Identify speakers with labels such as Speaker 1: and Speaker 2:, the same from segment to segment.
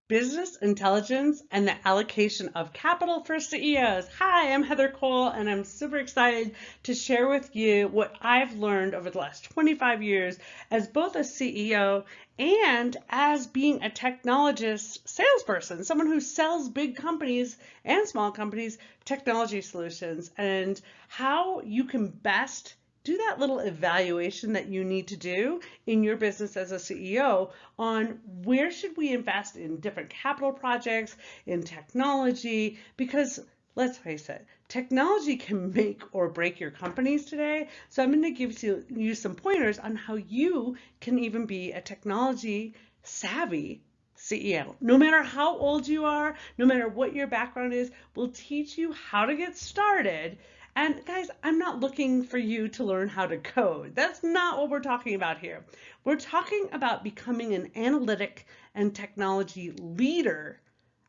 Speaker 1: Business intelligence and the allocation of capital for CEOs. Hi, I'm Heather Cole, and I'm super excited to share with you what I've learned over the last 25 years as both a CEO and as being a technologist salesperson, someone who sells big companies and small companies technology solutions, and how you can best do that little evaluation that you need to do in your business as a CEO on where should we invest in different capital projects, in technology, because let's face it, technology can make or break your companies today. So I'm going to give you some pointers on how you can even be a technology savvy CEO. No matter how old you are, no matter what your background is, we'll teach you how to get started. And guys, I'm not looking for you to learn how to code. That's not what we're talking about here. We're talking about becoming an analytic and technology leader,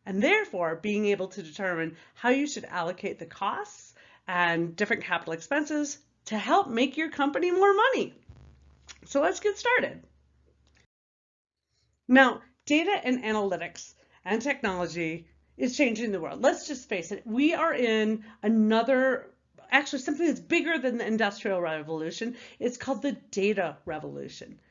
Speaker 1: and therefore being able to determine how you should allocate the costs and different capital expenses to help make your company more money. So let's get started. Now, data and analytics and technology is changing the world. Let's just face it, we are in another, actually something that's bigger than the Industrial Revolution. It's called the data revolution.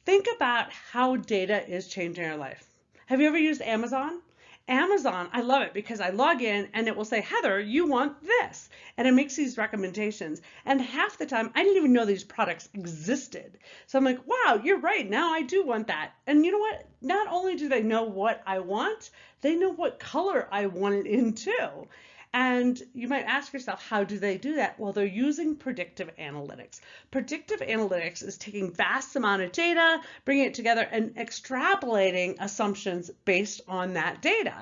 Speaker 1: Think about how data is changing our life. Have you ever used Amazon? Amazon, I love it because I log in and it will say, Heather, you want this. And it makes these recommendations. And half the time, I didn't even know these products existed. So I'm like, wow, you're right. Now I do want that. And you know what? Not only do they know what I want, they know what color I want it in too. And you might ask yourself, how do they do that? Well, they're using predictive analytics. Predictive analytics is taking vast amount of data, bringing it together and extrapolating assumptions based on that data.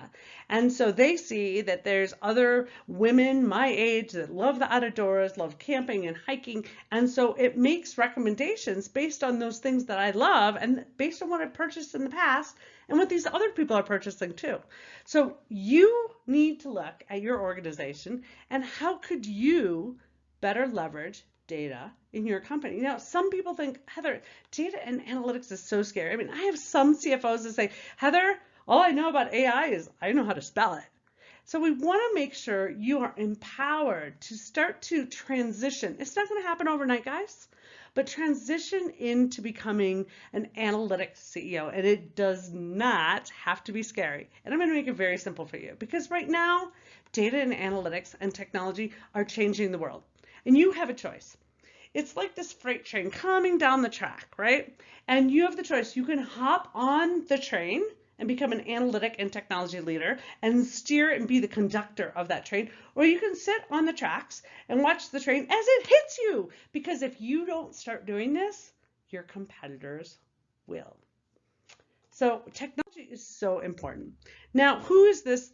Speaker 1: And so they see that there's other women my age that love the outdoors, love camping and hiking. And so it makes recommendations based on those things that I love and based on what I've purchased in the past and what these other people are purchasing too. So you need to look at your organization and how could you better leverage data in your company. Now, some people think, Heather, data and analytics is so scary. I mean, I have some CFOs that say, Heather, all I know about AI is I know how to spell it. So we want to make sure you are empowered to start to transition. It's not going to happen overnight, guys, but transition into becoming an analytics CEO. And it does not have to be scary. And I'm going to make it very simple for you because right now, data and analytics and technology are changing the world. And you have a choice. It's like this freight train coming down the track, right? And you have the choice. You can hop on the train and become an analytic and technology leader and steer and be the conductor of that train, or you can sit on the tracks and watch the train as it hits you, because if you don't start doing this, your competitors will. So technology is so important. Now, who is this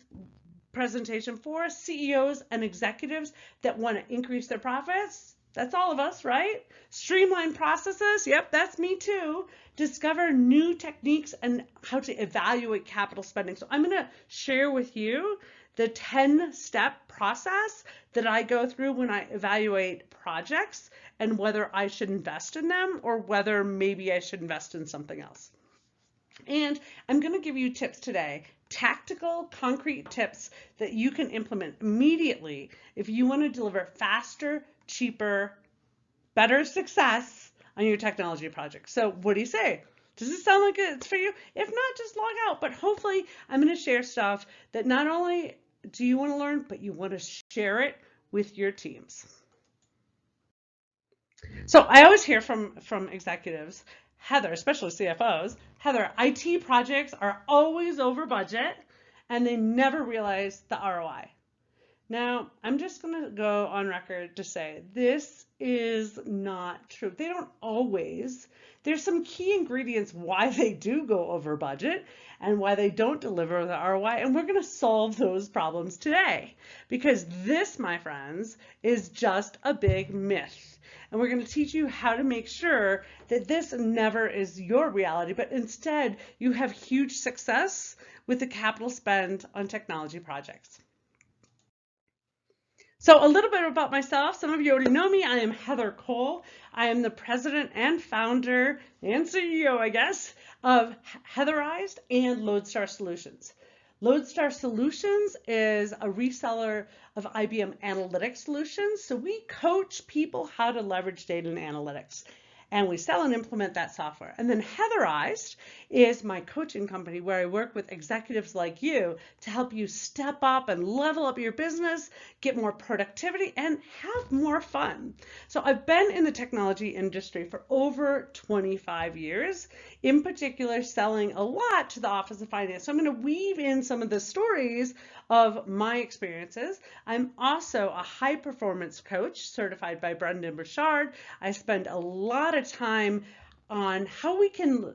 Speaker 1: presentation for? CEOs and executives that want to increase their profits. That's all of us, right? Streamline processes. Yep, that's me too. Discover new techniques and how to evaluate capital spending. So I'm going to share with you the 10-step process that I go through when I evaluate projects and whether I should invest in them or whether maybe I should invest in something else. And I'm going to give you tips today, tactical, concrete tips that you can implement immediately if you want to deliver faster, cheaper, better success on your technology project. So what do you say? Does it sound like it's for you? If not, just log out. But hopefully I'm going to share stuff that not only do you want to learn, but you want to share it with your teams. So I always hear from executives, Heather, especially CFOs, Heather, IT projects are always over budget and they never realize the ROI. Now, I'm just going to go on record to say this is not true. They don't always. There's some key ingredients why they do go over budget and why they don't deliver the ROI, and we're going to solve those problems today because this, my friends, is just a big myth. And we're going to teach you how to make sure that this never is your reality, but instead you have huge success with the capital spend on technology projects. So a little bit about myself. Some of you already know me. I am Heather Cole. I am the president and founder and CEO, I guess, of Heatherized and Lodestar Solutions. Lodestar Solutions is a reseller of IBM Analytics solutions. So we coach people how to leverage data and analytics. And we sell and implement that software. And then Heatherized is my coaching company where I work with executives like you to help you step up and level up your business, get more productivity, and have more fun. So I've been in the technology industry for over 25 years, in particular selling a lot to the Office of Finance. So I'm going to weave in some of the stories of my experiences. I'm also a high performance coach certified by Brendan Burchard. I spend a lot of time on how we can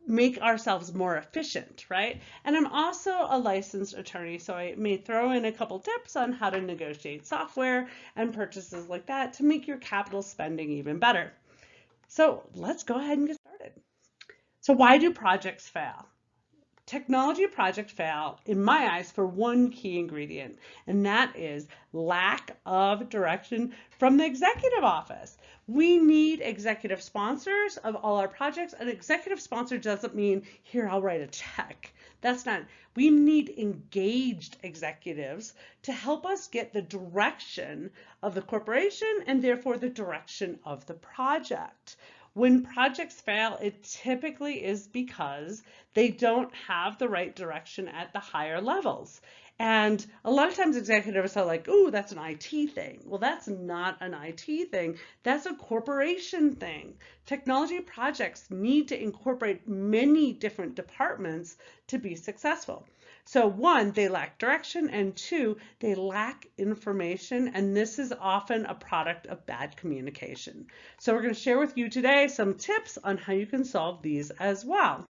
Speaker 1: make ourselves more efficient, right? And I'm also a licensed attorney, so I may throw in a couple tips on how to negotiate software and purchases like that to make your capital spending even better. So let's go ahead and get started. So why do projects fail? Technology projects fail, in my eyes, for one key ingredient, and that is lack of direction from the executive office. We need executive sponsors of all our projects. An executive sponsor doesn't mean, here, I'll write a check. That's not, we need engaged executives to help us get the direction of the corporation and therefore the direction of the project. When projects fail, it typically is because they don't have the right direction at the higher levels. And a lot of times executives are like, "Ooh, that's an IT thing." Well, that's not an IT thing. That's a corporation thing. Technology projects need to incorporate many different departments to be successful. So one, they lack direction, and two, they lack information, and this is often a product of bad communication. So we're going to share with you today some tips on how you can solve these as well.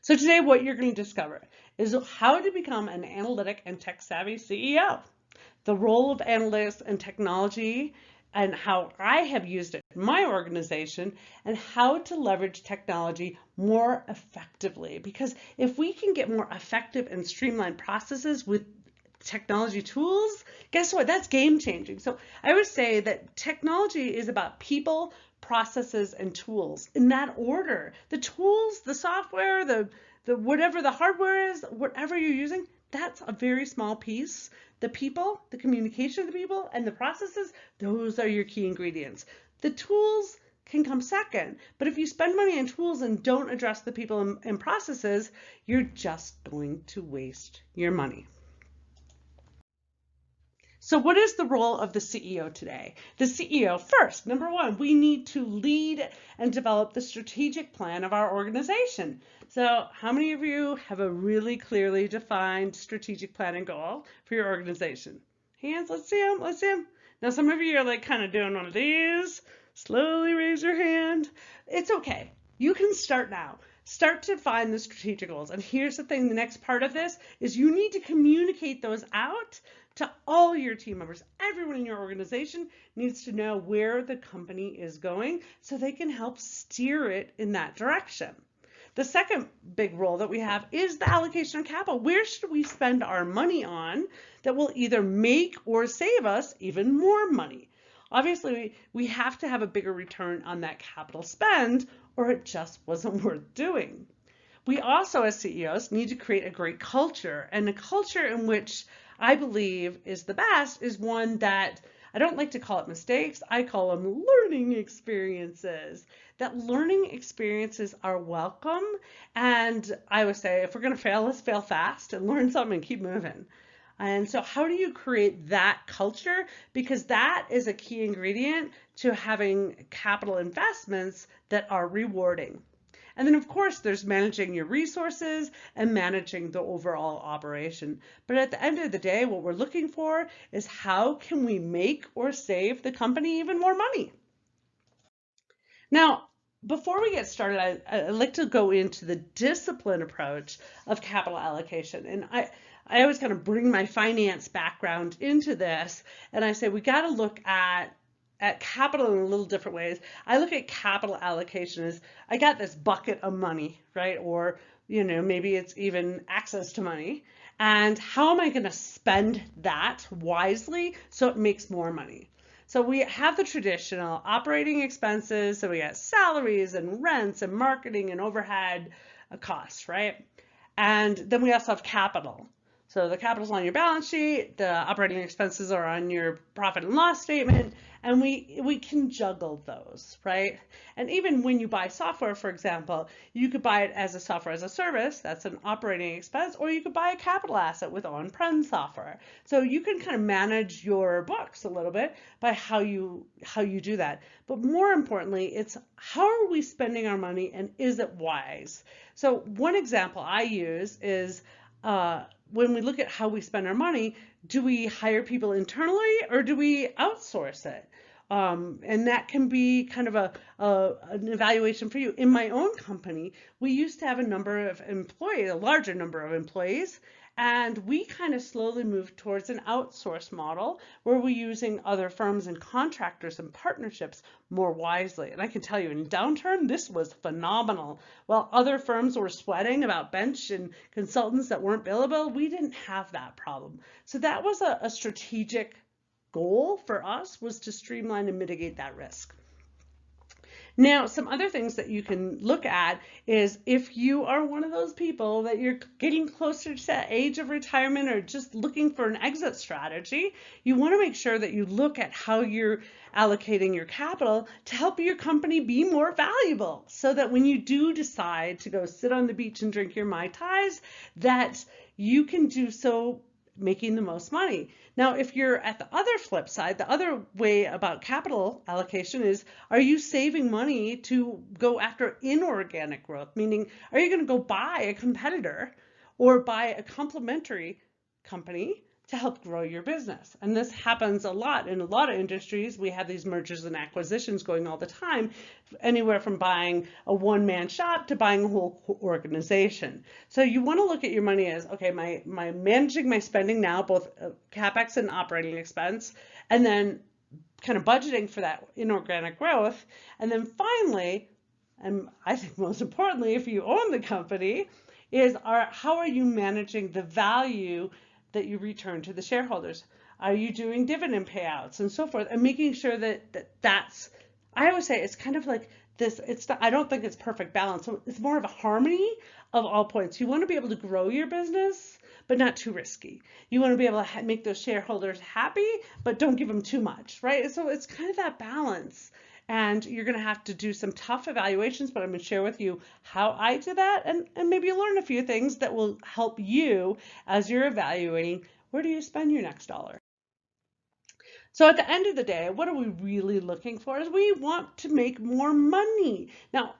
Speaker 1: So today what you're going to discover is how to become an analytic and tech savvy CEO, the role of analytics and technology, and how I have used it in my organization, and how to leverage technology more effectively. Because if we can get more effective and streamlined processes with technology tools, guess what? That's game changing. So I would say that technology is about people, processes, and tools in that order. The tools, the software, the whatever the hardware is, whatever you're using, that's a very small piece. The people, the communication of the people, and the processes, those are your key ingredients. The tools can come second, but if you spend money on tools and don't address the people and processes, you're just going to waste your money. So what is the role of the CEO today? The CEO, first, number one, we need to lead and develop the strategic plan of our organization. So how many of you have a really clearly defined strategic plan and goal for your organization? Hands, let's see them, let's see them. Now some of you are like kind of doing one of these. Slowly raise your hand. It's okay. You can start now. Start to find the strategic goals. And here's the thing, the next part of this is you need to communicate those out to all your team members. Everyone in your organization needs to know where the company is going so they can help steer it in that direction. The second big role that we have is the allocation of capital. Where should we spend our money on that will either make or save us even more money? Obviously, we have to have a bigger return on that capital spend or it just wasn't worth doing. We also, as CEOs, need to create a great culture, and a culture in which I believe is the best is one that I don't like to call it mistakes. I call them learning experiences. That learning experiences are welcome. And I would say if we're going to fail, let's fail fast and learn something and keep moving. And so how do you create that culture? Because that is a key ingredient to having capital investments that are rewarding. And then of course there's managing your resources and managing the overall operation. But at the end of the day, what we're looking for is how can we make or save the company even more money? Now, before we get started, I'd like to go into the discipline approach of capital allocation. And I always kind of bring my finance background into this, and I say we got to look at capital in a little different ways. I look at capital allocation as I got this bucket of money, right? Or, you know, maybe it's even access to money. And how am I going to spend that wisely so it makes more money? So we have the traditional operating expenses. So we got salaries and rents and marketing and overhead costs, right? And then we also have capital. So the capital's on your balance sheet, the operating expenses are on your profit and loss statement, and we can juggle those, right? And even when you buy software, for example, you could buy it as a software as a service, that's an operating expense, or you could buy a capital asset with on-prem software. So you can kind of manage your books a little bit by how you do that. But more importantly, it's how are we spending our money and is it wise? So one example I use is when we look at how we spend our money, do we hire people internally or do we outsource it? And that can be kind of an evaluation for you. In my own company, we used to have a number of employees, a larger number of employees, and we kind of slowly moved towards an outsource model where we're using other firms and contractors and partnerships more wisely. And I can tell you in downturn, this was phenomenal. While other firms were sweating about bench and consultants that weren't billable, we didn't have that problem. So that was a strategic goal for us, was to streamline and mitigate that risk. Now, some other things that you can look at is if you are one of those people that you're getting closer to that age of retirement or just looking for an exit strategy, you want to make sure that you look at how you're allocating your capital to help your company be more valuable so that when you do decide to go sit on the beach and drink your Mai Tais, that you can do so making the most money. Now, if you're at the other flip side, the other way about capital allocation is, are you saving money to go after inorganic growth? Meaning, are you going to go buy a competitor or buy a complementary company to help grow your business? And this happens a lot in a lot of industries. We have these mergers and acquisitions going all the time, anywhere from buying a one-man shop to buying a whole organization. So you want to look at your money as, okay, my managing my spending now, both CapEx and operating expense, and then kind of budgeting for that inorganic growth. And then finally, and I think most importantly, if you own the company, is how are you managing the value that you return to the shareholders? Are you doing dividend payouts and so forth, and making sure that's, I always say it's kind of like this, I don't think it's perfect balance. So it's more of a harmony of all points. You want to be able to grow your business, but not too risky. You want to be able to make those shareholders happy, but don't give them too much, right? So it's kind of that balance. And you're going to have to do some tough evaluations, but I'm going to share with you how I do that, and maybe you'll learn a few things that will help you as you're evaluating where do you spend your next dollar. So at the end of the day, what are we really looking for? Is we want to make more money. Now,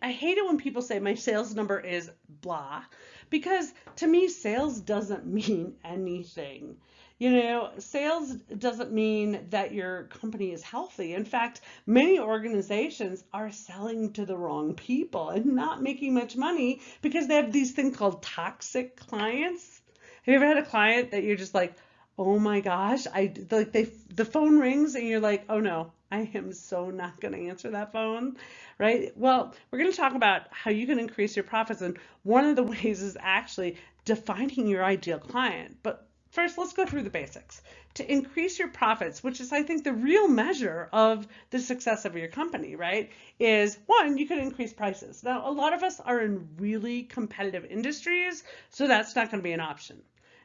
Speaker 1: I hate it when people say my sales number is blah, because to me, sales doesn't mean anything. You know, sales doesn't mean that your company is healthy. In fact, many organizations are selling to the wrong people and not making much money because they have these things called toxic clients. Have you ever had a client that you're just like, oh my gosh, the phone rings and you're like, oh no, I am so not going to answer that phone, right? Well, we're going to talk about how you can increase your profits, and one of the ways is actually defining your ideal client. But first, let's go through the basics. To increase your profits, which is, I think, the real measure of the success of your company, right, is one, you can increase prices. Now, a lot of us are in really competitive industries, so that's not going to be an option.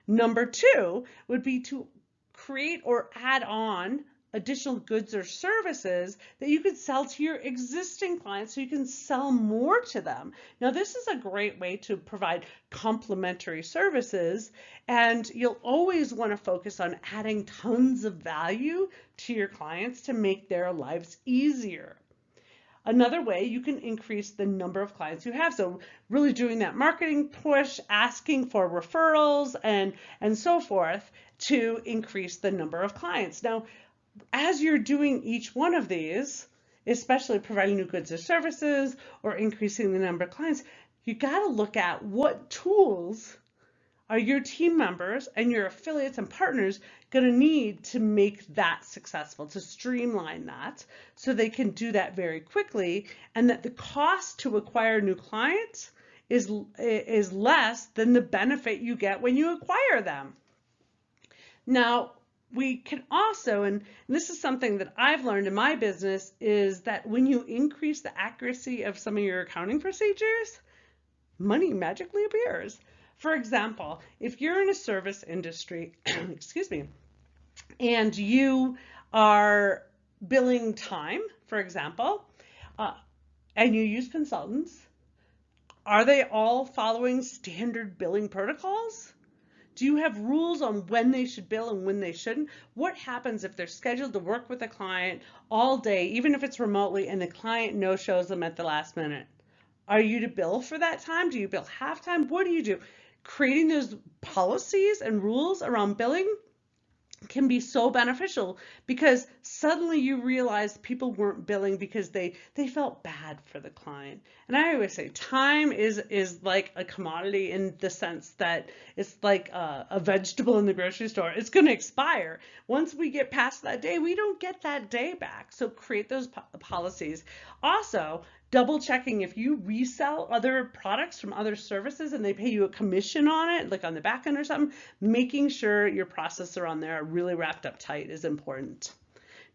Speaker 1: Number two would be to create or add on additional goods or services that you could sell to your existing clients so you can sell more to them. Now, this is a great way to provide complementary services, and you'll always want to focus on adding tons of value to your clients to make their lives easier. Another way you can increase the number of clients you have. So really doing that marketing push, asking for referrals and so forth to increase the number of clients. Now, as you're doing each one of these, especially providing new goods or services or increasing the number of clients, you got to look at what tools are your team members and your affiliates and partners going to need to make that successful, to streamline that so they can do that very quickly, and that the cost to acquire new clients is less than the benefit you get when you acquire them. Now, we can also, and this is something that I've learned in my business, is that when you increase the accuracy of some of your accounting procedures, money magically appears. For example, if you're in a service industry, excuse me, and you are billing time, for example, uh, and you use consultants, are they all following standard billing protocols? Do you have rules on when they should bill and when they shouldn't? What happens if they're scheduled to work with a client all day, even if it's remotely, and the client no-shows them at the last minute? Are you to bill for that time? Do you bill half time? What do you do? Creating those policies and rules around billing can be so beneficial, because suddenly you realize people weren't billing because they felt bad for the client. And I always say time is like a commodity, in the sense that it's like a vegetable in the grocery store. It's going to expire. Once we get past that day, we don't get that day back. So create those policies. Also, double checking if you resell other products from other services and they pay you a commission on it, like on the back end or something, making sure your processes are on there really wrapped up tight is important.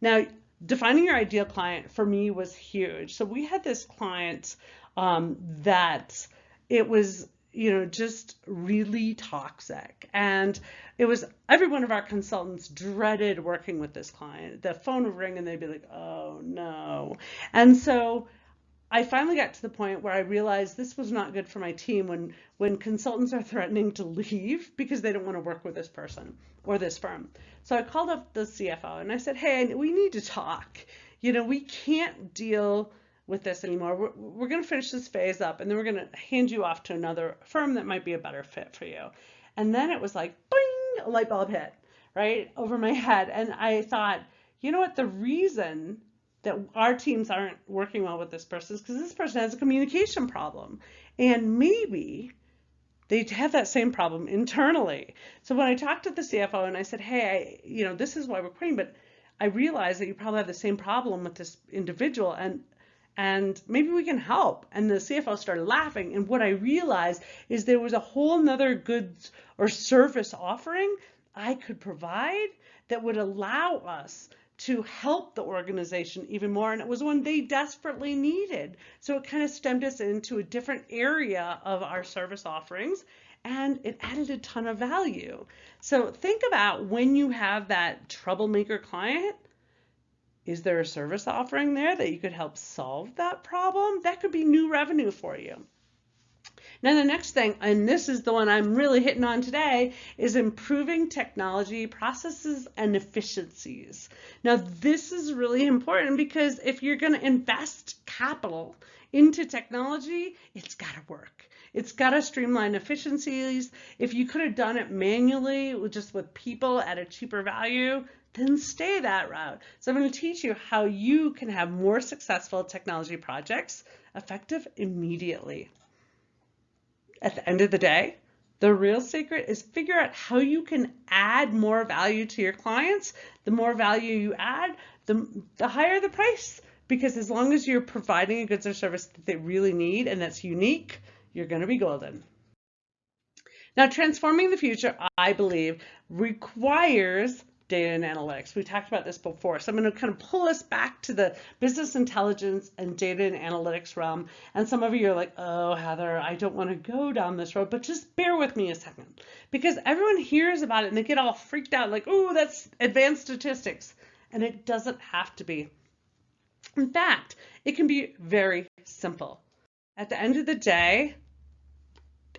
Speaker 1: Now, defining your ideal client for me was huge. So we had this client that it was, just really toxic. And it was, every one of our consultants dreaded working with this client. The phone would ring and they'd be like, oh no. And so I finally got to the point where I realized this was not good for my team, when consultants are threatening to leave because they don't want to work with this person or this firm. So I called up the CFO and I said, hey, we need to talk. We can't deal with this anymore. We're going to finish this phase up, and then we're going to hand you off to another firm that might be a better fit for you. And then it was like, bing, a light bulb hit right over my head. And I thought, you know what, the reason that our teams aren't working well with this person is because this person has a communication problem. And maybe they have that same problem internally. So when I talked to the CFO and I said, hey, this is why we're quitting, but I realized that you probably have the same problem with this individual, and maybe we can help. And the CFO started laughing. And what I realized is there was a whole nother goods or service offering I could provide that would allow us to help the organization even more, and it was one they desperately needed. So it kind of stemmed us into a different area of our service offerings, and it added a ton of value. So think about, when you have that troublemaker client, is there a service offering there that you could help solve that problem? That could be new revenue for you. Now, the next thing, and this is the one I'm really hitting on today, is improving technology processes and efficiencies. Now, this is really important, because if you're going to invest capital into technology, it's got to work. It's got to streamline efficiencies. If you could have done it manually, just with people at a cheaper value, then stay that route. So I'm going to teach you how you can have more successful technology projects effective immediately. At the end of the day, the real secret is figure out how you can add more value to your clients. The more value you add, the higher the price, because as long as you're providing a goods or service that they really need and that's unique, you're going to be golden. Now, transforming the future, I believe, requires data and analytics. We talked about this before, so I'm going to kind of pull us back to the business intelligence and data and analytics realm. And some of you are like, oh, Heather, I don't want to go down this road, but just bear with me a second, because everyone hears about it and they get all freaked out, like, oh, that's advanced statistics. And it doesn't have to be. In fact, it can be very simple. At the end of the day,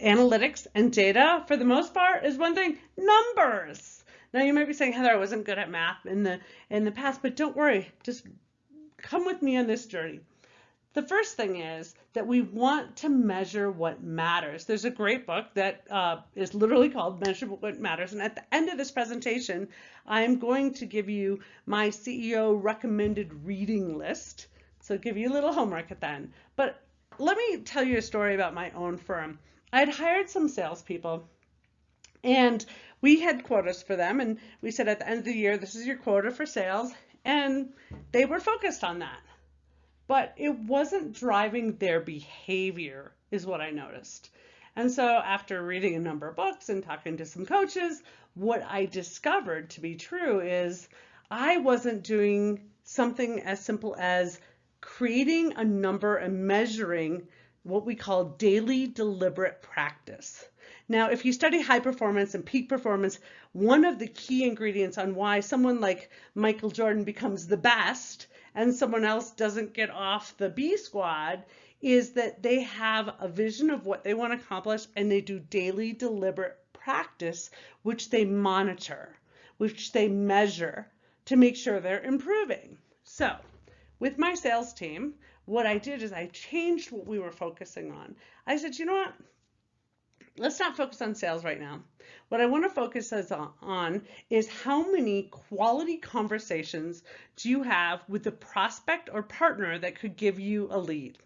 Speaker 1: analytics and data, for the most part, is one thing: numbers. Now, you might be saying, Heather, I wasn't good at math in the past, but don't worry, just come with me on this journey. The first thing is that we want to measure what matters. There's a great book that is literally called Measure What Matters. And at the end of this presentation, I'm going to give you my CEO recommended reading list. So I'll give you a little homework at the end. But let me tell you a story about my own firm. I'd hired some salespeople, and we had quotas for them, and we said at the end of the year, this is your quota for sales, and they were focused on that. But it wasn't driving their behavior, is what I noticed. And so after reading a number of books and talking to some coaches, what I discovered to be true is I wasn't doing something as simple as creating a number and measuring what we call daily deliberate practice. Now, if you study high performance and peak performance, one of the key ingredients on why someone like Michael Jordan becomes the best and someone else doesn't get off the B squad is that they have a vision of what they want to accomplish and they do daily deliberate practice, which they monitor, which they measure to make sure they're improving. So with my sales team, what I did is I changed what we were focusing on. I said, you know what? Let's not focus on sales right now. What I want to focus on is how many quality conversations do you have with the prospect or partner that could give you a lead?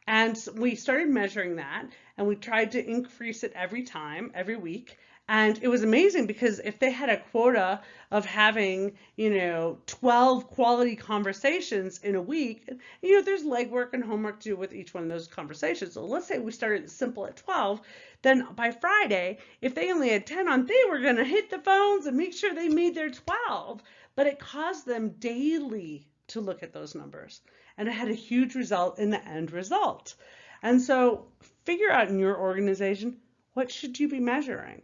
Speaker 1: And we started measuring that and we tried to increase it every time, every week. And it was amazing because if they had a quota of having, 12 quality conversations in a week, there's legwork and homework to do with each one of those conversations. So let's say we started simple at 12, then by Friday, if they only had 10 on, they were going to hit the phones and make sure they made their 12. But it caused them daily to look at those numbers. And it had a huge result in the end result. And so figure out in your organization, what should you be measuring?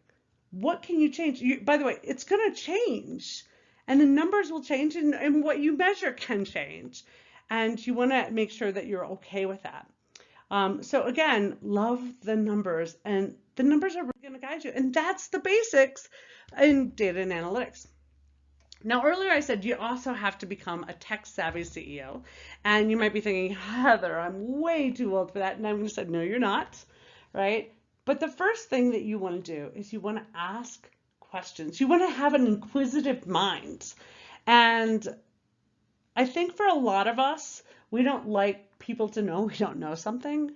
Speaker 1: What can you change? By the way, it's going to change and the numbers will change and what you measure can change. And you want to make sure that you're okay with that. So again, love the numbers and the numbers are really going to guide you. And that's the basics in data and analytics. Now, earlier I said you also have to become a tech-savvy CEO, and you might be thinking, Heather, I'm way too old for that, and I'm going to say, no, you're not, right? But the first thing that you want to do is you want to ask questions. You want to have an inquisitive mind, and I think for a lot of us, we don't like people to know we don't know something,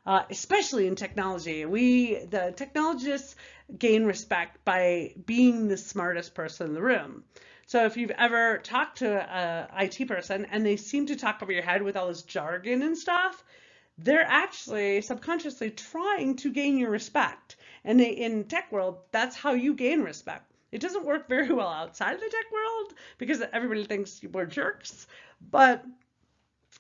Speaker 1: especially in technology. The technologists, gain respect by being the smartest person in the room. So if you've ever talked to an IT person and they seem to talk over your head with all this jargon and stuff, they're actually subconsciously trying to gain your respect. And in tech world, that's how you gain respect. It doesn't work very well outside of the tech world because everybody thinks we're jerks, but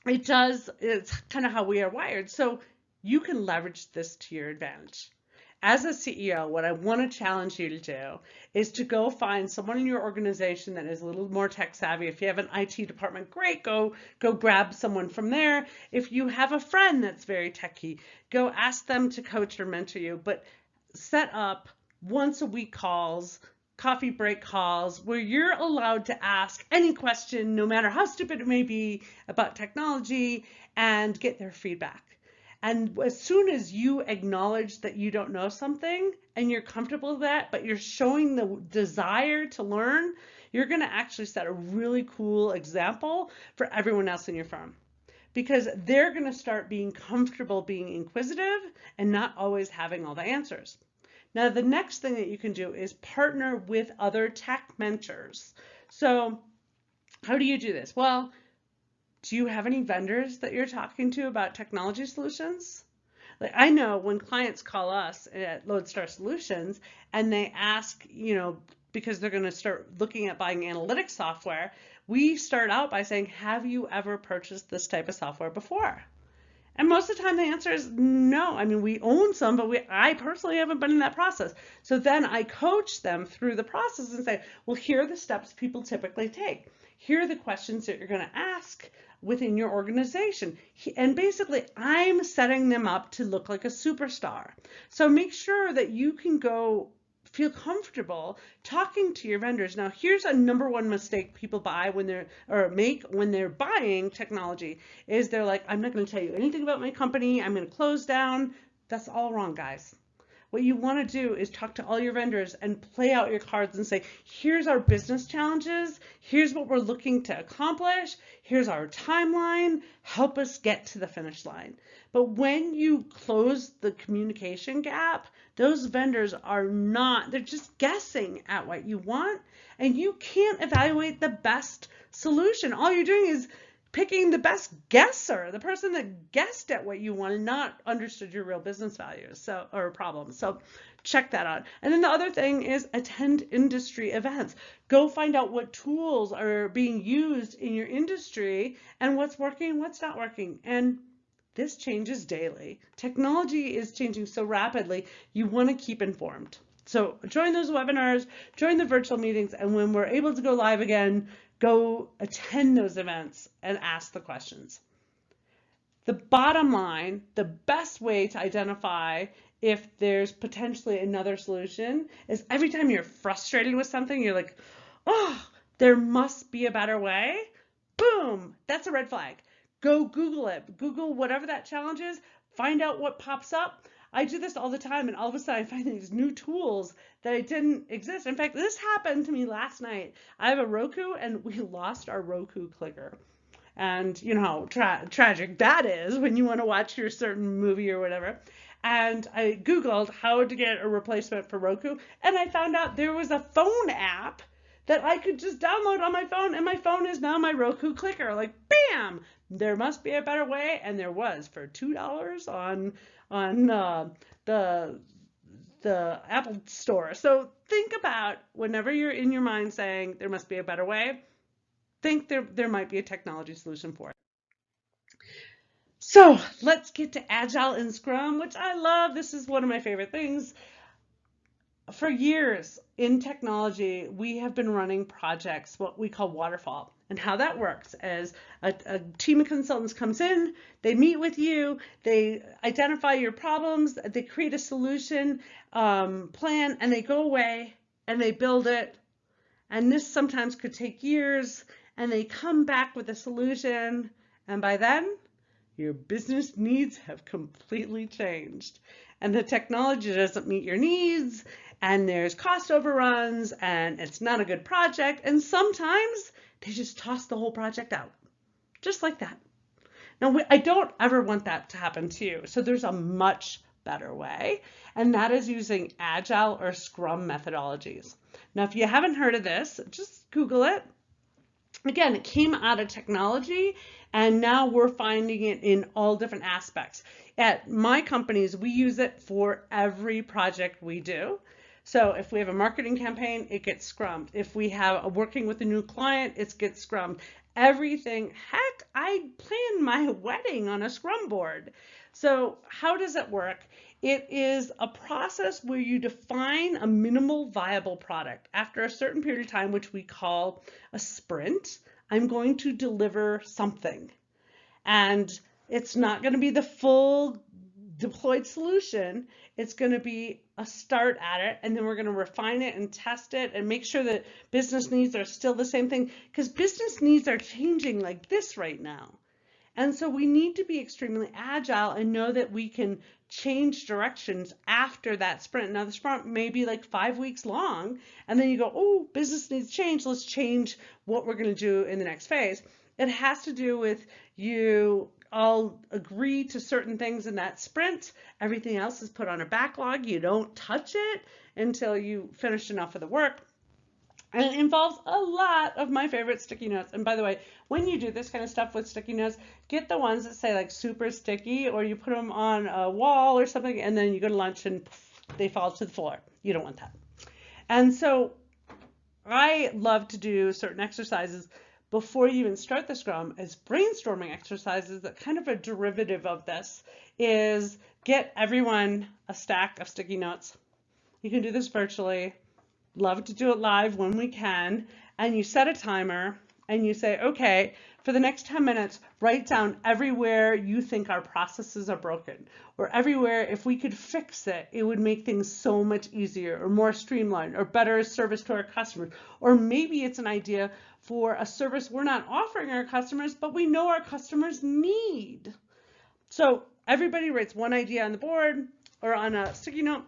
Speaker 1: it does, it's kind of how we are wired. So you can leverage this to your advantage. As a CEO, what I want to challenge you to do is to go find someone in your organization that is a little more tech savvy. If you have an IT department, great, go grab someone from there. If you have a friend that's very techy, go ask them to coach or mentor you, but set up once a week calls, coffee break calls, where you're allowed to ask any question, no matter how stupid it may be, about technology and get their feedback. And as soon as you acknowledge that you don't know something and you're comfortable with that, but you're showing the desire to learn, you're going to actually set a really cool example for everyone else in your firm because they're going to start being comfortable being inquisitive and not always having all the answers. Now, the next thing that you can do is partner with other tech mentors. So how do you do this? Well, do you have any vendors that you're talking to about technology solutions? Like I know when clients call us at Lodestar Solutions and they ask, because they're going to start looking at buying analytics software, we start out by saying, have you ever purchased this type of software before? And most of the time the answer is no. I mean, we own some, but I personally haven't been in that process. So then I coach them through the process and say, well, here are the steps people typically take. Here are the questions that you're going to ask within your organization. And basically, I'm setting them up to look like a superstar. So make sure that you can go feel comfortable talking to your vendors. Now, here's a number one mistake people make when they're buying technology is they're like, I'm not going to tell you anything about my company. I'm going to close down. That's all wrong, guys. What you want to do is talk to all your vendors and play out your cards and say, here's our business challenges. Here's what we're looking to accomplish. Here's our timeline. Help us get to the finish line. But when you close the communication gap, those vendors they're just guessing at what you want, and you can't evaluate the best solution. All you're doing is picking the best guesser, the person that guessed at what you want and not understood your real business values or problems. So check that out. And then the other thing is attend industry events. Go find out what tools are being used in your industry and what's working and what's not working. And this changes daily. Technology is changing so rapidly, you want to keep informed. So join those webinars, join the virtual meetings, and when we're able to go live again, go attend those events and ask the questions. The bottom line, the best way to identify if there's potentially another solution is every time you're frustrated with something, you're like, oh, there must be a better way. Boom, that's a red flag. Go Google it. Google whatever that challenge is, find out what pops up. I do this all the time, and all of a sudden I find these new tools that didn't exist. In fact, this happened to me last night. I have a Roku, and we lost our Roku clicker. And you know how tragic that is when you want to watch your certain movie or whatever. And I Googled how to get a replacement for Roku, and I found out there was a phone app that I could just download on my phone, and my phone is now my Roku clicker. Like, bam! There must be a better way, and there was for $2 on the Apple Store. So think about whenever you're in your mind saying there must be a better way, think there might be a technology solution for it. So let's get to Agile and Scrum, which I love. This is one of my favorite things. For years in technology, we have been running projects, what we call waterfall. And how that works is a team of consultants comes in, they meet with you, they identify your problems, they create a solution plan, and they go away and they build it. And this sometimes could take years, and they come back with a solution, and by then, your business needs have completely changed. And the technology doesn't meet your needs, and there's cost overruns, and it's not a good project, and sometimes they just toss the whole project out, just like that. Now, I don't ever want that to happen to you, so there's a much better way, and that is using Agile or Scrum methodologies. Now, if you haven't heard of this, just Google it. Again, it came out of technology, and now we're finding it in all different aspects. At my companies, we use it for every project we do. So if we have a marketing campaign, it gets scrummed. If we have working with a new client, it gets scrummed. Everything. Heck, I planned my wedding on a Scrum board. So how does it work? It is a process where you define a minimal viable product. After a certain period of time, which we call a sprint, I'm going to deliver something. And it's not going to be the full deployed solution. It's going to be a start at it, and then we're going to refine it and test it and make sure that business needs are still the same thing, because business needs are changing like this right now. And so we need to be extremely agile and know that we can change directions after that sprint. Now the sprint may be like 5 weeks long, and then you go, oh, business needs change. Let's change what we're going to do in the next phase. It has to do with you all agree to certain things in that sprint. Everything else is put on a backlog. You don't touch it until you finish enough of the work. And it involves a lot of my favorite sticky notes. And by the way, when you do this kind of stuff with sticky notes, get the ones that say like super sticky, or you put them on a wall or something, and then you go to lunch and they fall to the floor. You don't want that. And so I love to do certain exercises before you even start the Scrum as brainstorming exercises that kind of a derivative of this is get everyone a stack of sticky notes. You can do this virtually. Love to do it live when we can. And you set a timer and you say, okay, for the next 10 minutes, write down everywhere you think our processes are broken, or everywhere if we could fix it, it would make things so much easier or more streamlined or better service to our customers. Or maybe it's an idea for a service we're not offering our customers, but we know our customers need. So everybody writes one idea on the board or on a sticky note,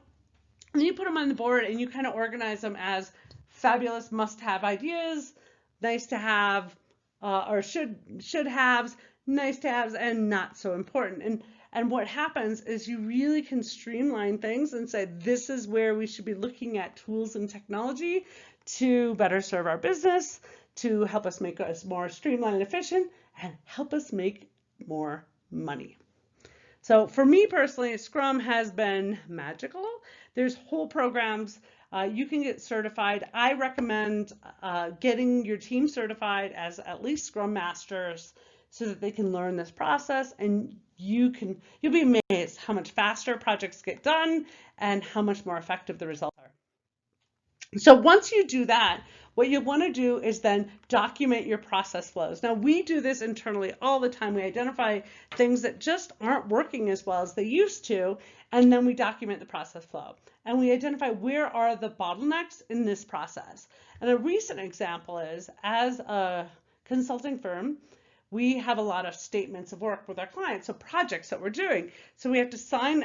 Speaker 1: and you put them on the board and you kind of organize them as fabulous must-have ideas, nice to have, or should-haves, nice to haves, and not so important. And what happens is you really can streamline things and say, this is where we should be looking at tools and technology to better serve our business, to help us make us more streamlined and efficient. and help us make more money. So for me personally, Scrum has been magical. There's whole programs. You can get certified. I recommend getting your team certified as at least Scrum Masters so that they can learn this process, and you'll be amazed how much faster projects get done and how much more effective the results are. So once you do that, what you want to do is then document your process flows. Now we do this internally all the time. We identify things that just aren't working as well as they used to, and then we document the process flow. And we identify where are the bottlenecks in this process. And a recent example is, as a consulting firm, we have a lot of statements of work with our clients, so projects that we're doing. So we have to sign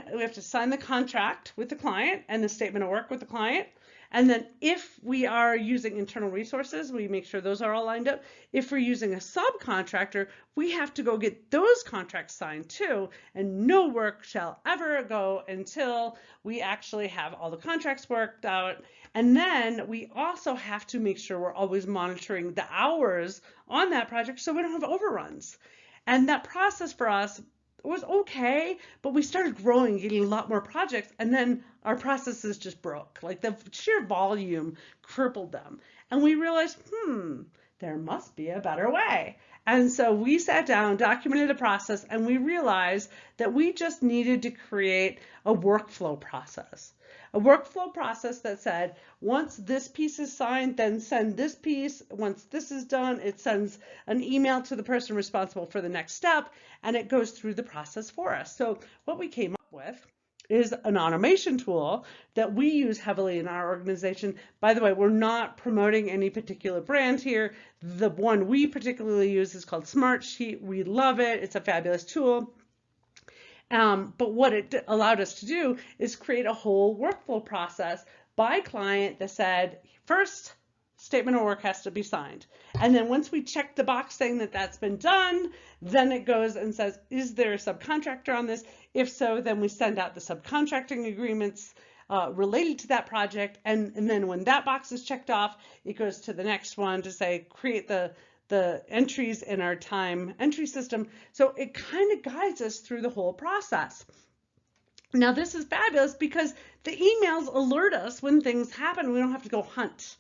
Speaker 1: the contract with the client and the statement of work with the client. And then if we are using internal resources, we make sure those are all lined up. If we're using a subcontractor, we have to go get those contracts signed too. And no work shall ever go until we actually have all the contracts worked out. And then we also have to make sure we're always monitoring the hours on that project so we don't have overruns. And that process for us was okay, but we started growing, getting a lot more projects, and then our processes just broke. Like the sheer volume crippled them. And we realized, there must be a better way. And so we sat down, documented the process, and we realized that we just needed to create a workflow process. A workflow process that said, once this piece is signed, then send this piece. Once this is done, it sends an email to the person responsible for the next step, and it goes through the process for us. So what we came up with is an automation tool that we use heavily in our organization. By the way, we're not promoting any particular brand here. The one we particularly use is called Smartsheet. We love it. It's a fabulous tool. But what it allowed us to do is create a whole workflow process by client that said, first, statement of work has to be signed. And then once we check the box saying that that's been done, then it goes and says, is there a subcontractor on this? If so, then we send out the subcontracting agreements related to that project. And then when that box is checked off, it goes to the next one to say, create the entries in our time entry system. So it kind of guides us through the whole process. Now this is fabulous because the emails alert us when things happen. We don't have to go hunt,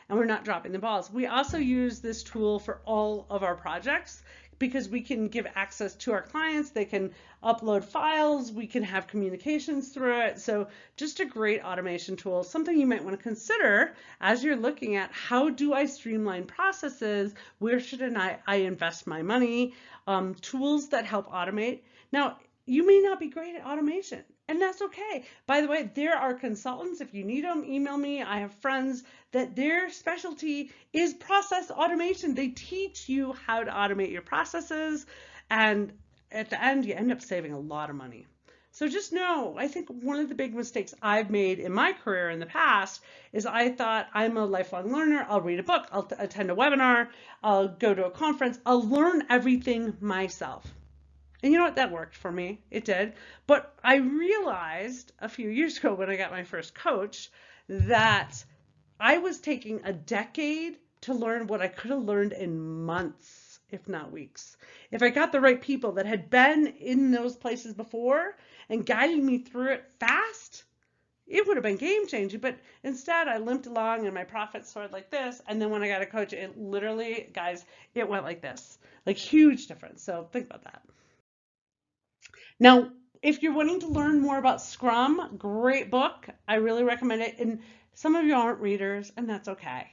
Speaker 1: and we're not dropping the balls. We also use this tool for all of our projects because we can give access to our clients. They can upload files. We can have communications through it. So just a great automation tool, something you might want to consider as you're looking at how do I streamline processes? Where should I invest my money? Tools that help automate. Now, you may not be great at automation, and that's okay. By the way, there are consultants. If you need them, email me. I have friends that their specialty is process automation. They teach you how to automate your processes, and at the end, you end up saving a lot of money. So just know, I think one of the big mistakes I've made in my career in the past is I thought I'm a lifelong learner. I'll read a book, I'll attend a webinar, I'll go to a conference, I'll learn everything myself. And you know what? That worked for me. It did. But I realized a few years ago when I got my first coach that I was taking a decade to learn what I could have learned in months, if not weeks. If I got the right people that had been in those places before and guiding me through it fast, it would have been game changing. But instead, I limped along and my profits soared like this. And then when I got a coach, it literally, guys, it went like this, like huge difference. So think about that. Now, if you're wanting to learn more about Scrum, great book. I really recommend it. And some of you aren't readers, and that's okay.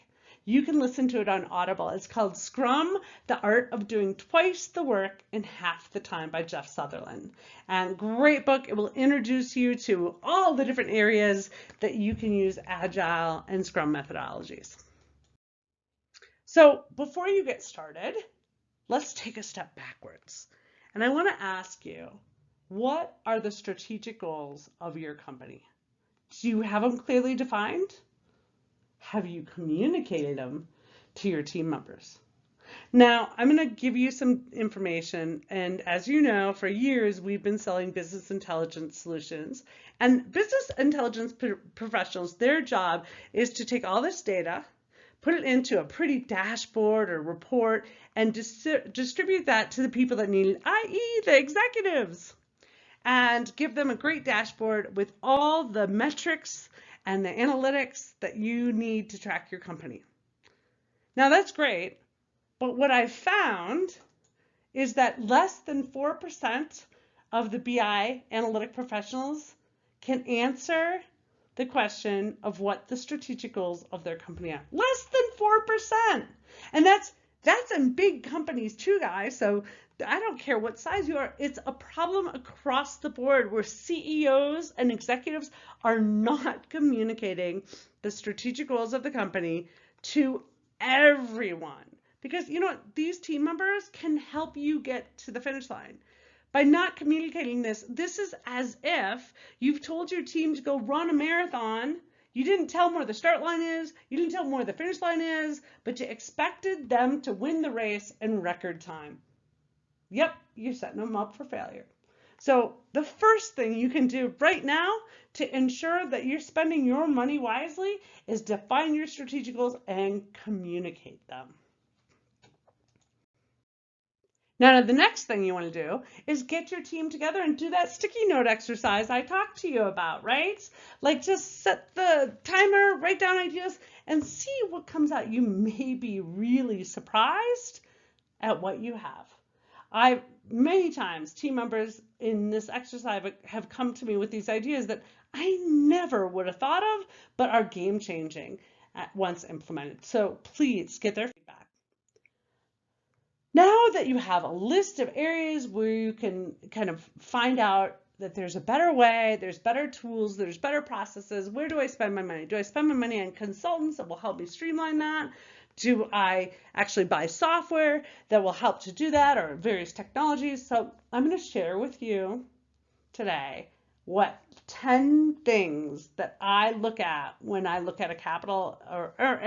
Speaker 1: You can listen to it on Audible. It's called Scrum, The Art of Doing Twice the Work in Half the Time by Jeff Sutherland. And great book. It will introduce you to all the different areas that you can use Agile and Scrum methodologies. So before you get started, let's take a step backwards. And I want to ask you, what are the strategic goals of your company? Do you have them clearly defined? Have you communicated them to your team members? Now, I'm going to give you some information. And as you know, for years, we've been selling business intelligence solutions. And business intelligence professionals, their job is to take all this data, put it into a pretty dashboard or report, and distribute that to the people that need it, i.e. the executives, and give them a great dashboard with all the metrics and the analytics that you need to track your company. Now that's great, but what I've found is that less than 4% of the BI analytic professionals can answer the question of what the strategic goals of their company are. Less than 4%. And that's in big companies too, guys. So I don't care what size you are. It's a problem across the board where CEOs and executives are not communicating the strategic goals of the company to everyone. Because you know what? These team members can help you get to the finish line. By not communicating this, this is as if you've told your team to go run a marathon. You didn't tell them where the start line is, you didn't tell them where the finish line is, but you expected them to win the race in record time. Yep, you're setting them up for failure. So the first thing you can do right now to ensure that you're spending your money wisely is define your strategic goals and communicate them. Now, the next thing you want to do is get your team together and do that sticky note exercise I talked to you about, right? Like just set the timer, write down ideas, and see what comes out. You may be really surprised at what you have. Many times, team members in this exercise have come to me with these ideas that I never would have thought of, but are game-changing once implemented. So please get their feedback. Now that you have a list of areas where you can kind of find out that there's a better way, there's better tools, there's better processes, where do I spend my money? Do I spend my money on consultants that will help me streamline that? Do I actually buy software that will help to do that, or various technologies? So I'm going to share with you today what 10 things that I look at when I look at a capital or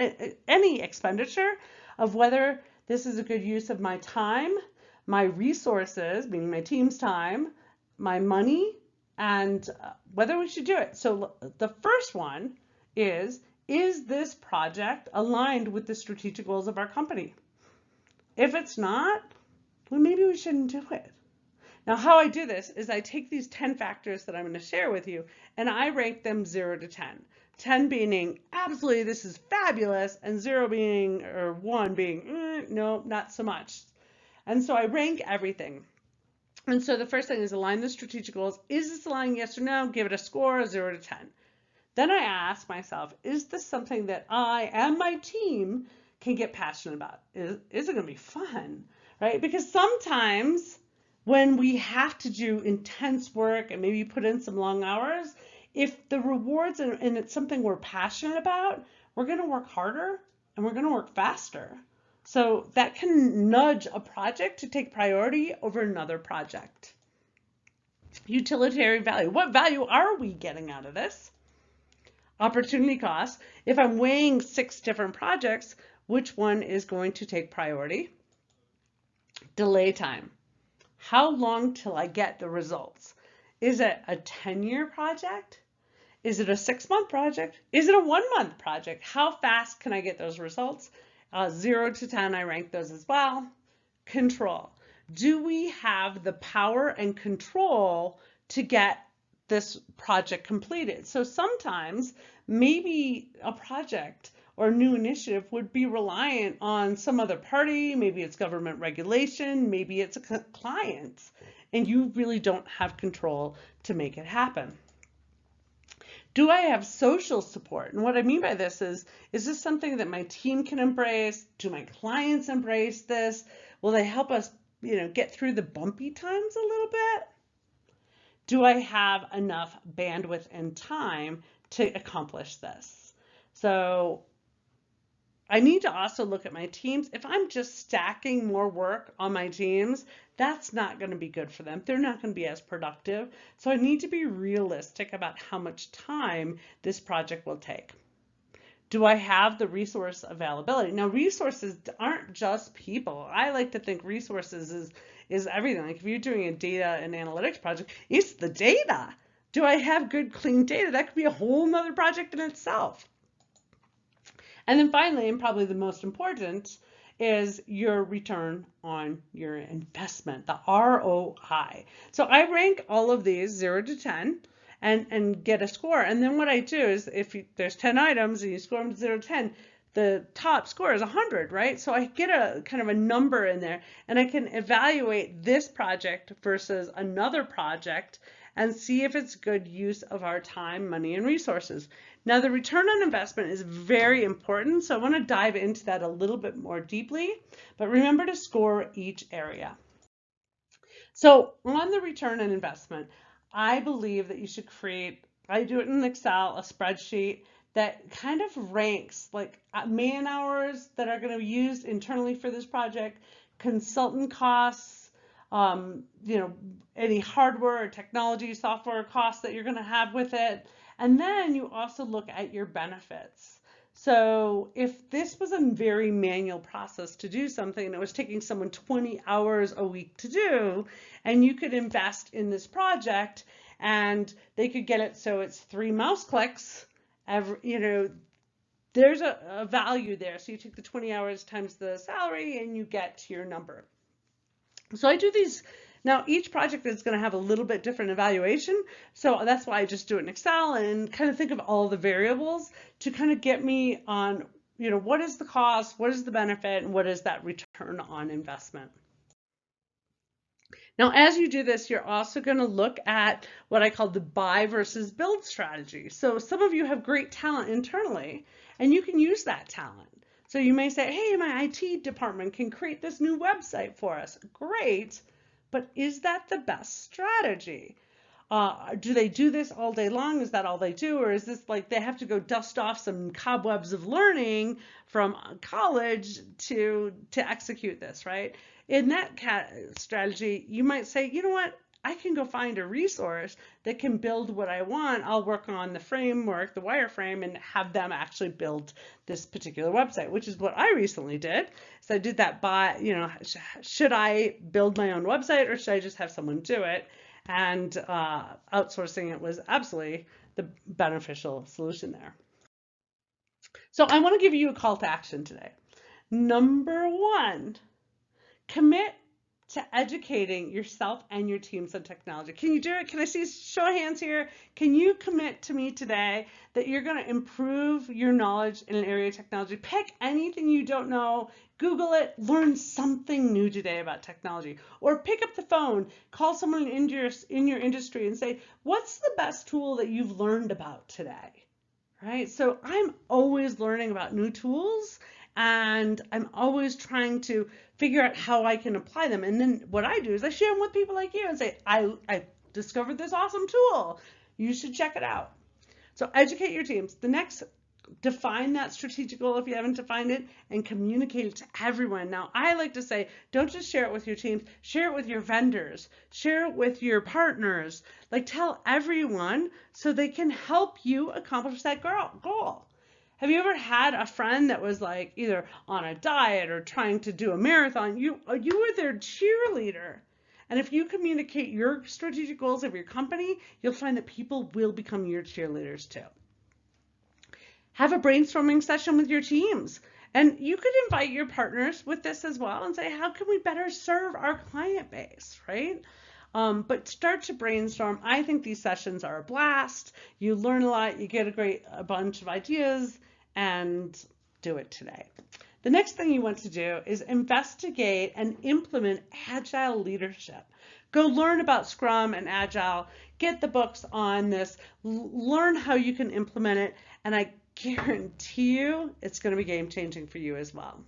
Speaker 1: any expenditure of whether this is a good use of my time, my resources, meaning my team's time, my money, and whether we should do it. So the first one is this project aligned with the strategic goals of our company? If it's not, well, maybe we shouldn't do it. Now, how I do this is I take these 10 factors that I'm going to share with you, and I rank them 0 to 10. 10 being absolutely this is fabulous, and 0 being, or 1 being no, not so much. And so I rank everything. And so the first thing is align the strategic goals. Is this aligned, yes or no? Give it a score of 0 to 10. Then I ask myself, is this something that I and my team can get passionate about? Is it going to be fun, right? Because sometimes when we have to do intense work and maybe put in some long hours, if the rewards and it's something we're passionate about, we're going to work harder and we're going to work faster. So that can nudge a project to take priority over another project. Utilitarian value. What value are we getting out of this? Opportunity cost. If I'm weighing 6 different projects, which one is going to take priority? Delay time. How long till I get the results? Is it a 10-year project? Is it a 6-month project? Is it a 1-month project? How fast can I get those results? 0 to 10, I rank those as well. Control. Do we have the power and control to get this project completed? So sometimes maybe a project or new initiative would be reliant on some other party. Maybe it's government regulation, maybe it's a client, and you really don't have control to make it happen. Do I have social support? And what I mean by this is this something that my team can embrace? Do my clients embrace this? Will they help us, get through the bumpy times a little bit? Do I have enough bandwidth and time to accomplish this? So I need to also look at my teams. If I'm just stacking more work on my teams, that's not going to be good for them. They're not going to be as productive. So I need to be realistic about how much time this project will take. Do I have the resource availability? Now, resources aren't just people. I like to think resources is everything. Like if you're doing a data and analytics project, it's the data. Do I have good, clean data? That could be a whole nother project in itself. And then finally, and probably the most important, is your return on your investment, the ROI. So I rank all of these 0 to 10 and get a score. And then what I do is there's 10 items and you score them 0 to 10, the top score is 100, right? So I get a kind of a number in there and I can evaluate this project versus another project and see if it's good use of our time, money, and resources. Now, the return on investment is very important, so I want to dive into that a little bit more deeply, but remember to score each area. So on the return on investment, I believe that you should create, I do it in Excel, a spreadsheet that kind of ranks like man hours that are going to be used internally for this project, consultant costs, any hardware or technology, software costs that you're going to have with it. And then you also look at your benefits. So if this was a very manual process to do something and it was taking someone 20 hours a week to do, and you could invest in this project and they could get it so it's 3 mouse clicks, there's a value there. So you take the 20 hours times the salary and you get to your number. So I do these. Now, each project is going to have a little bit different evaluation. So that's why I just do it in Excel and kind of think of all the variables to kind of get me on, what is the cost, what is the benefit, and what is that return on investment. Now, as you do this, you're also going to look at what I call the buy versus build strategy. So some of you have great talent internally, and you can use that talent. So you may say, hey, my IT department can create this new website for us. Great. But is that the best strategy? Do they do this all day long? Is that all they do? Or is this like they have to go dust off some cobwebs of learning from college to execute this, right? In that strategy, you might say, you know what? I can go find a resource that can build what I want. I'll work on the framework, the wireframe, and have them actually build this particular website, which is what I recently did. So I did that by, should I build my own website or should I just have someone do it? And outsourcing it was absolutely the beneficial solution there. So I want to give you a call to action today. Number 1, commit to educating yourself and your teams on technology. Can you do it? Can I see a show of hands here? Can you commit to me today that you're going to improve your knowledge in an area of technology? Pick anything you don't know, Google it, learn something new today about technology, or pick up the phone, call someone in your industry and say, what's the best tool that you've learned about today? Right? So I'm always learning about new tools and I'm always trying to figure out how I can apply them. And then what I do is I share them with people like you and say, I discovered this awesome tool. You should check it out. So educate your teams. The next, define that strategic goal if you haven't defined it and communicate it to everyone. Now, I like to say, don't just share it with your teams, share it with your vendors, share it with your partners, like tell everyone so they can help you accomplish that goal. Have you ever had a friend that was like either on a diet or trying to do a marathon? You were their cheerleader. And if you communicate your strategic goals of your company, you'll find that people will become your cheerleaders too. Have a brainstorming session with your teams. And you could invite your partners with this as well and say, how can we better serve our client base, right? But start to brainstorm. I think these sessions are a blast. You learn a lot, you get a bunch of ideas, and do it today. The next thing you want to do is investigate and implement agile leadership. Go learn about Scrum and Agile, get the books on this, learn how you can implement it, and I guarantee you it's going to be game changing for you as well.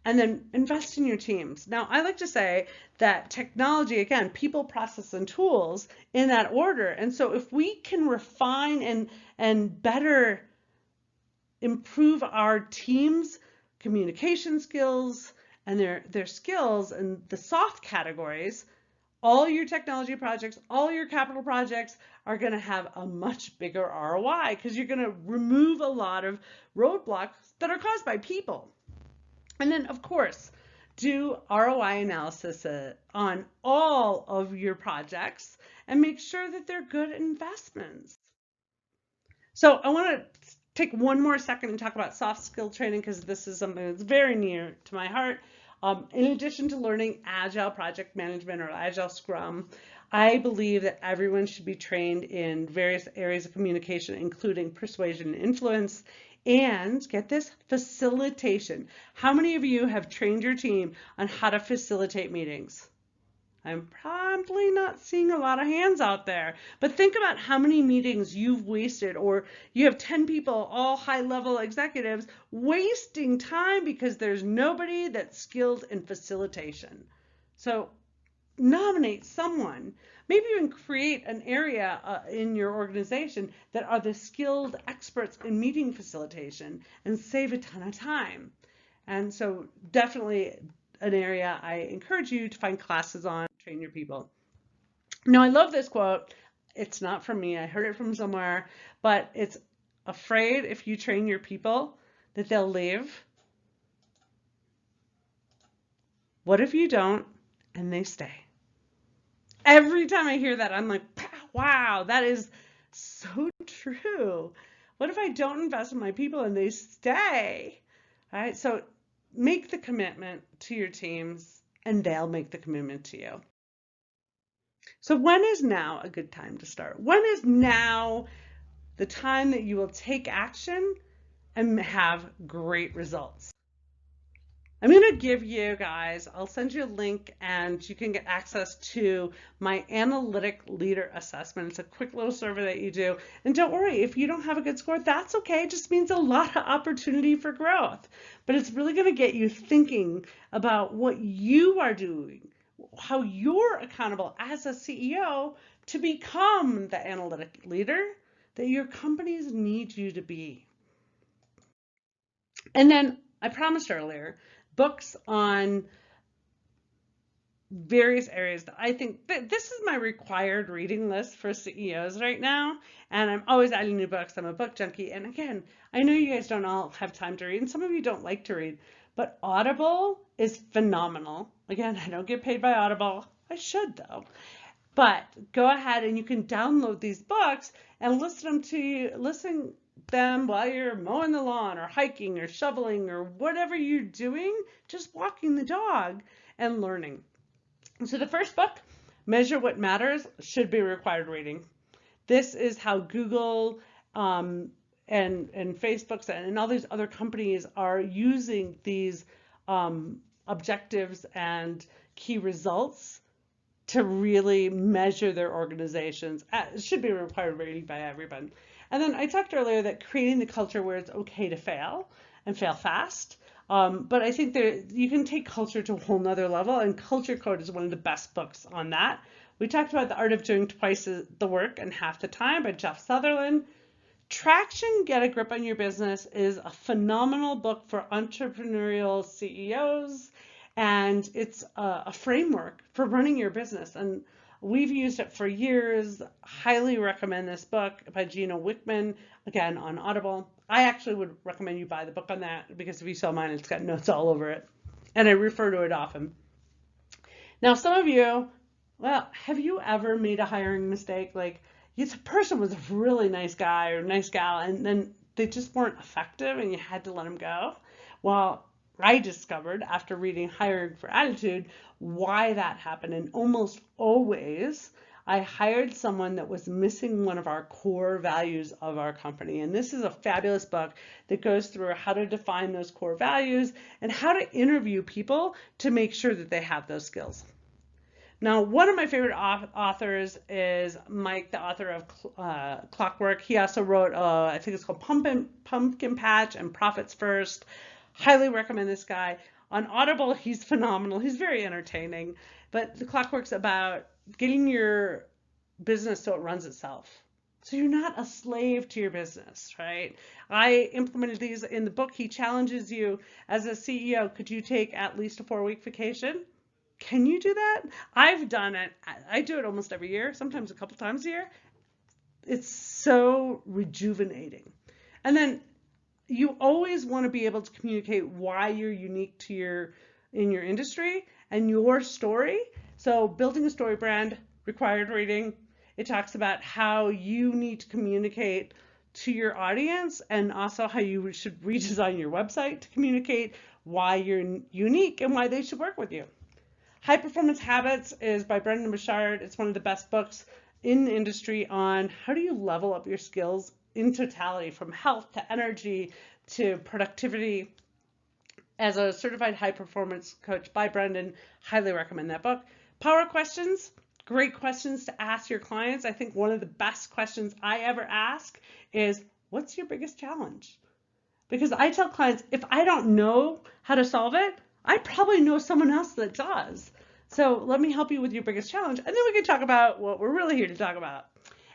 Speaker 1: And then invest in your teams. Now, I like to say that technology, again, people, process, and tools in that order. And so if we can refine and better improve our teams' communication skills and their skills and the soft categories, all your technology projects, all your capital projects are going to have a much bigger ROI because you're going to remove a lot of roadblocks that are caused by people. And then, of course, do ROI analysis on all of your projects and make sure that they're good investments. So I want to take one more second and talk about soft skill training because this is something that's very near to my heart. In addition to learning Agile project management or Agile Scrum, I believe that everyone should be trained in various areas of communication, including persuasion and influence, and get this, facilitation. How many of you have trained your team on how to facilitate meetings? I'm probably not seeing a lot of hands out there, but think about how many meetings you've wasted, or you have 10 people, all high-level executives, wasting time because there's nobody that's skilled in facilitation. So nominate someone. Maybe even create an area in your organization that are the skilled experts in meeting facilitation and save a ton of time. And so definitely an area I encourage you to find classes on, train your people. Now, I love this quote. It's not from me. I heard it from somewhere, but it's afraid if you train your people that they'll leave. What if you don't and they stay? Every time I hear that, I'm like, wow, that is so true. What if I don't invest in my people and they stay? All right, so make the commitment to your teams and they'll make the commitment to you. So when is now a good time to start? When is now the time that you will take action and have great results? I'm going to give you guys, I'll send you a link and you can get access to my analytic leader assessment. It's a quick little survey that you do. And don't worry, if you don't have a good score, that's okay. It just means a lot of opportunity for growth. But it's really going to get you thinking about what you are doing, how you're accountable as a CEO to become the analytic leader that your companies need you to be. And then I promised earlier, books on various areas that I think this is my required reading list for CEOs right now. And I'm always adding new books. I'm a book junkie. And again, I know you guys don't all have time to read and some of you don't like to read, but Audible is phenomenal. Again, I don't get paid by Audible. I should though. But go ahead and you can download these books and listen them while you're mowing the lawn or hiking or shoveling or whatever you're doing, just walking the dog and learning. So the first book, Measure What Matters, should be required reading. This is how Google and Facebook and all these other companies are using these objectives and key results to really measure their organizations. It should be required reading by everyone. And then I talked earlier that creating the culture where it's okay to fail and fail fast. But I think you can take culture to a whole nother level, and Culture Code is one of the best books on that. We talked about The Art of Doing Twice the Work in Half the Time by Jeff Sutherland. Traction, Get a Grip on Your Business is a phenomenal book for entrepreneurial CEOs, and it's a framework for running your business. And we've used it for years. Highly recommend this book by Gino Wickman, again on Audible. I actually would recommend you buy the book on that because if you saw mine, it's got notes all over it. And I refer to it often. Now, some of you, well, have you ever made a hiring mistake? Like, this person was a really nice guy or nice gal, and then they just weren't effective and you had to let them go? Well, I discovered after reading Hiring for Attitude why that happened. And almost always, I hired someone that was missing one of our core values of our company. And this is a fabulous book that goes through how to define those core values and how to interview people to make sure that they have those skills. Now, one of my favorite authors is Mike, the author of Clockwork. He also wrote, I think it's called Pumpkin Patch and Profits First. Highly recommend this guy. On Audible, he's phenomenal. He's very entertaining. But the Clockwork's about getting your business so it runs itself. So you're not a slave to your business, right? I implemented these in the book. He challenges you as a CEO. Could you take at least a 4-week vacation? Can you do that? I've done it. I do it almost every year, sometimes a couple times a year. It's so rejuvenating. And then you always want to be able to communicate why you're unique in your industry and your story. So Building a Story Brand, required reading. It talks about how you need to communicate to your audience, and also how you should redesign your website to communicate why you're unique and why they should work with you. High Performance Habits is by Brendan Burchard. It's one of the best books in the industry on how do you level up your skills in totality, from health to energy to productivity. As a certified high performance coach by Brendan, highly recommend that book. Power Questions, great questions to ask your clients. I think one of the best questions I ever ask is, what's your biggest challenge? Because I tell clients, if I don't know how to solve it, I probably know someone else that does. So let me help you with your biggest challenge, and then we can talk about what we're really here to talk about.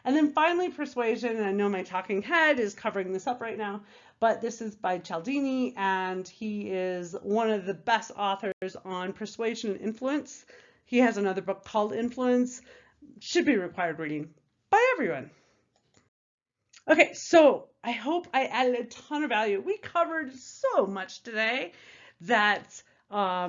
Speaker 1: And then finally, Persuasion. And I know my talking head is covering this up right now, but this is by Cialdini, and he is one of the best authors on persuasion and influence. He has another book called Influence, should be required reading by everyone. Okay, so I hope I added a ton of value. We covered so much today that I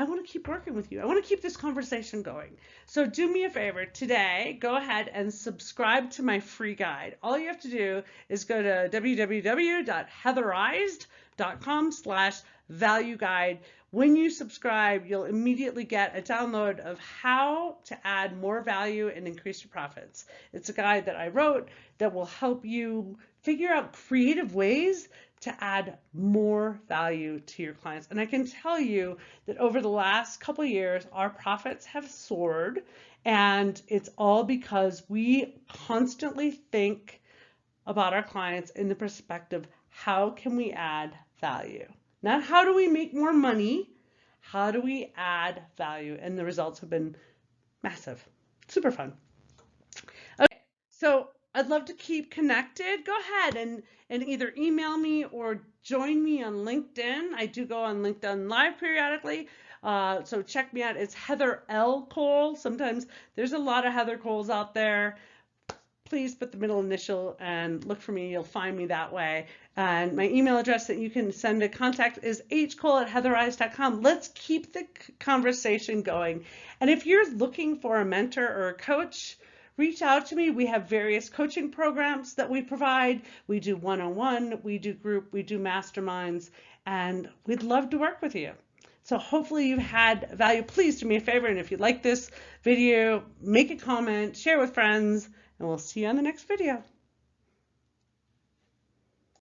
Speaker 1: want to keep working with you. I want to keep this conversation going. So do me a favor today, go ahead and subscribe to my free guide. All you have to do is go to www.heatherized.com/value guide. When you subscribe, you'll immediately get a download of how to add more value and increase your profits. It's a guide that I wrote that will help you figure out creative ways to add more value to your clients. And I can tell you that over the last couple of years, our profits have soared, and it's all because we constantly think about our clients in the perspective, how can we add value? Not how do we make more money, how do we add value? And the results have been massive, super fun. Okay, so I'd love to keep connected. Go ahead and either email me or join me on LinkedIn. I do go on LinkedIn Live periodically. So check me out. It's Heather L. Cole. Sometimes there's a lot of Heather Coles out there. Please put the middle initial and look for me. You'll find me that way. And my email address that you can send a contact is hcole@heatherized.com. Let's keep the conversation going. And if you're looking for a mentor or a coach, reach out to me. We have various coaching programs that we provide. We do one-on-one, we do group, we do masterminds, and we'd love to work with you. So hopefully you've had value. Please do me a favor, and if you like this video, make a comment, share with friends, and we'll see you on the next video.